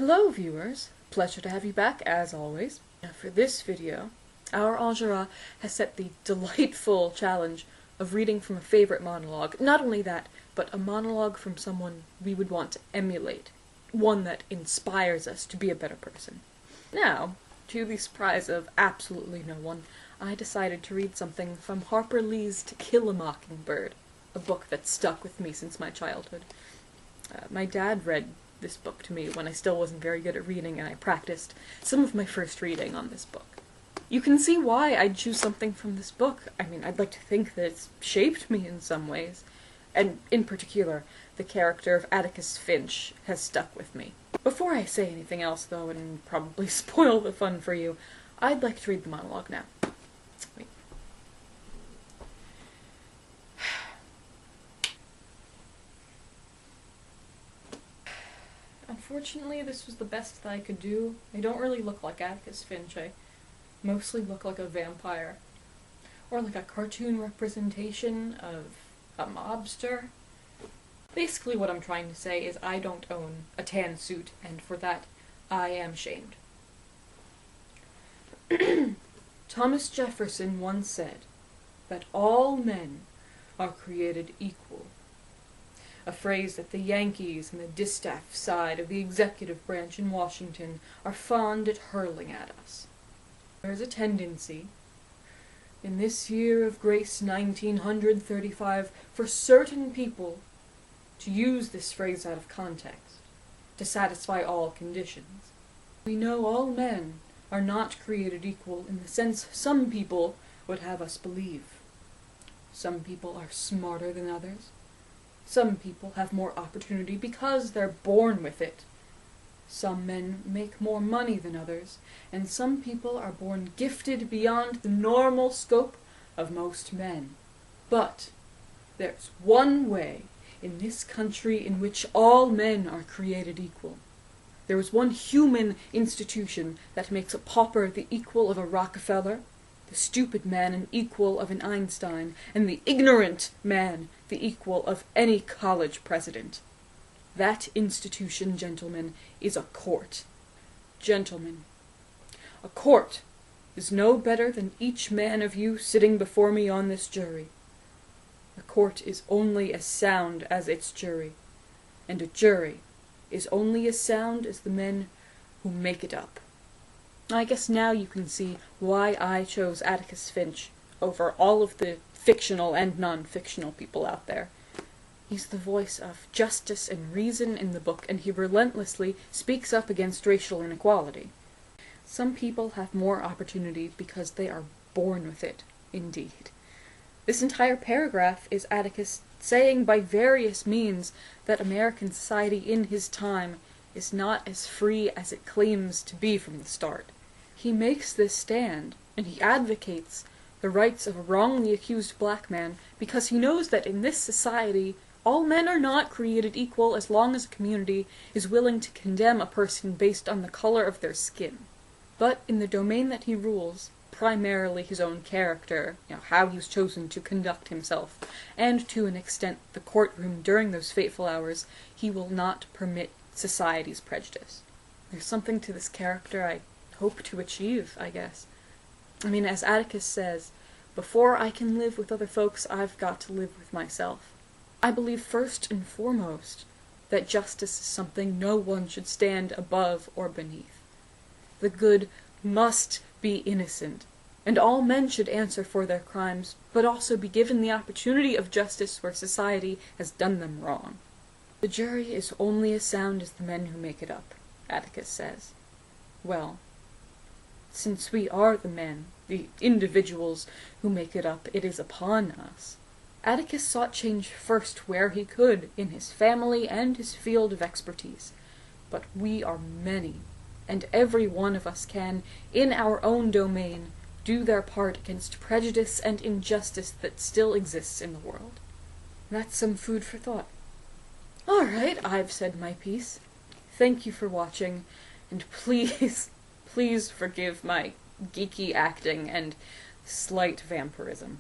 Hello viewers, pleasure to have you back as always. Now for this video, our Angera has set the delightful challenge of reading from a favorite monologue. Not only that, but a monologue from someone we would want to emulate. One that inspires us to be a better person. Now, to the surprise of absolutely no one, I decided to read something from Harper Lee's To Kill a Mockingbird, a book that stuck with me since my childhood. My dad read this book to me when I still wasn't very good at reading, and I practiced some of my first reading on this book. You can see why I'd choose something from this book. I mean, I'd like to think that it's shaped me in some ways, and in particular, the character of Atticus Finch has stuck with me. Before I say anything else, though, and probably spoil the fun for you, I'd like to read the monologue now. Wait. Unfortunately, this was the best that I could do. I don't really look like Atticus Finch. I mostly look like a vampire. Or like a cartoon representation of a mobster. Basically what I'm trying to say is I don't own a tan suit, and for that, I am shamed. Thomas Jefferson once said that all men are created equal. A phrase that the Yankees and the distaff side of the executive branch in Washington are fond at hurling at us. There is a tendency, in this year of grace 1935, for certain people to use this phrase out of context, to satisfy all conditions. We know all men are not created equal in the sense some people would have us believe. Some people are smarter than others. Some people have more opportunity because they're born with it. Some men make more money than others, and some people are born gifted beyond the normal scope of most men. But there's one way in this country in which all men are created equal. There is one human institution that makes a pauper the equal of a Rockefeller, the stupid man an equal of an Einstein, and the ignorant man the equal of any college president. That institution, gentlemen, is a court. Gentlemen, a court is no better than each man of you sitting before me on this jury. A court is only as sound as its jury, and a jury is only as sound as the men who make it up. I guess now you can see why I chose Atticus Finch over all of the fictional and non-fictional people out there. He's the voice of justice and reason in the book, and he relentlessly speaks up against racial inequality. Some people have more opportunity because they are born with it, indeed. This entire paragraph is Atticus saying by various means that American society in his time is not as free as it claims to be from the start. He makes this stand, and he advocates the rights of a wrongly accused black man because he knows that in this society, all men are not created equal as long as a community is willing to condemn a person based on the color of their skin. But in the domain that he rules, primarily his own character, how he was chosen to conduct himself, and to an extent the courtroom during those fateful hours, he will not permit society's prejudice. There's something to this character I hope to achieve, I guess. I mean, as Atticus says, before I can live with other folks, I've got to live with myself. I believe first and foremost that justice is something no one should stand above or beneath. The good must be innocent, and all men should answer for their crimes, but also be given the opportunity of justice where society has done them wrong. The jury is only as sound as the men who make it up, Atticus says. Well, since we are the men, the individuals who make it up, it is upon us. Atticus sought change first where he could, in his family and his field of expertise. But we are many, and every one of us can, in our own domain, do their part against prejudice and injustice that still exists in the world. That's some food for thought. Alright, I've said my piece. Thank you for watching, and please, please forgive my geeky acting and slight vampirism.